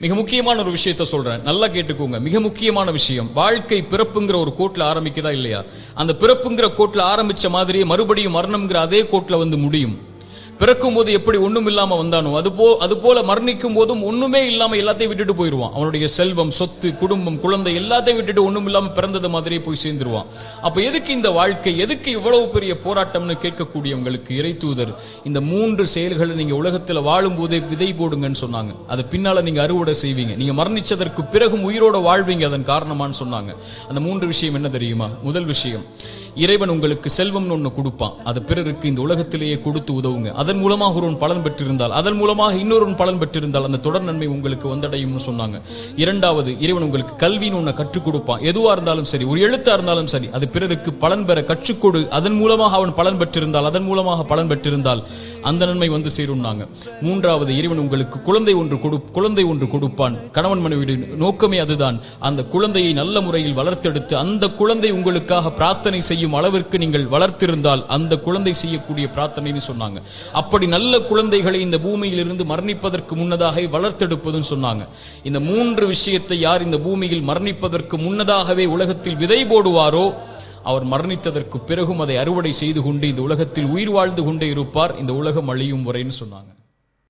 மிக முக்கியமான ஒரு விஷயத்த சொல்றேன், நல்லா கேட்டுக்கோங்க. மிக முக்கியமான விஷயம், வாழ்க்கை பிறப்புங்கிற ஒரு கோட்ல ஆரம்பிக்குதா இல்லையா? அந்த பிறப்புங்கிற கோட்ல ஆரம்பிச்ச மாதிரியே மறுபடியும் மரணம்ங்கிற அதே கோட்ல வந்து முடியும். பிறக்கும் போது எப்படி ஒண்ணும் இல்லாம வந்தானோ அது போல மரணிக்கும் போதும் ஒண்ணுமே இல்லாம எல்லாத்தையும் விட்டுட்டு போயிருவான். அவனுடைய செல்வம், சொத்து, குடும்பம், குழந்தை எல்லாத்தையும் விட்டுட்டு ஒண்ணும் இல்லாம பிறந்தது மாதிரியே போய் சேர்ந்துருவான். அப்ப எதுக்கு இந்த வாழ்க்கை, எதுக்கு இவ்வளவு பெரிய போராட்டம்னு கேட்கக்கூடியவங்களுக்கு இறை தூதர் இந்த 3 செயல்களை நீங்க உலகத்துல வாழும் போதே விதை போடுங்கன்னு சொன்னாங்க. அது பின்னால நீங்க அறுவடை செய்வீங்க, நீங்க மரணிச்சதற்கு பிறகும் உயிரோட வாழ்வீங்க, அதன் காரணமான்னு சொன்னாங்க. அந்த 3 விஷயம் என்ன தெரியுமா? முதல் விஷயம், இறைவன் உங்களுக்கு செல்வம்னு ஒண்ணு கொடுப்பான், அது பிறருக்கு இந்த உலகத்திலேயே கொடுத்து உதவுங்க. அதன் மூலமாக ஒருவன் பலன் பெற்றிருந்தால், அதன் மூலமாக இன்னொருவன் பலன் பெற்றிருந்தால் அந்த தொடர் நன்மை உங்களுக்கு வந்தடையும்னு சொன்னாங்க. இரண்டாவது, இறைவன் உங்களுக்கு கல்வின்னு ஒண்ணு கற்றுக் கொடுப்பான். எதுவா இருந்தாலும் சரி, ஒரு எழுத்தா இருந்தாலும் சரி, அது பிறருக்கு பலன் பெற கற்றுக்கொடு. அதன் மூலமாக அவன் பலன் பெற்றிருந்தால், அதன் மூலமாக பலன் பெற்றிருந்தால் அந்த நன்மை வந்து சேரும்னாங்க. மூன்றாவது, இறைவன் உங்களுக்கு குழந்தை ஒன்று கொடுப்பான். கணவன் மனைவி நோக்கமே அதுதான். அந்த குழந்தையை நல்ல முறையில் வளர்த்தெடுத்து அந்த குழந்தை உங்களுக்காக பிரார்த்தனை செய்யும் அளவிற்கு நீங்கள் வளர்த்திருந்தால் அந்த குழந்தை செய்யக்கூடிய பிரார்த்தனைன்னு சொன்னாங்க. அப்படி நல்ல குழந்தைகளை இந்த பூமியில் இருந்து மரணிப்பதற்கு முன்னதாக வளர்த்தெடுப்பதுன்னு சொன்னாங்க. இந்த 3 விஷயத்தை யார் இந்த பூமியில் மரணிப்பதற்கு முன்னதாகவே உலகத்தில் விதை போடுவாரோ அவர் மரணித்ததற்கு பிறகும் அதை அறுவடை செய்து கொண்டு இந்த உலகத்தில் உயிர் வாழ்ந்து கொண்டே இருப்பார், இந்த உலகம் அழியும் வரைன்னு சொன்னாங்க.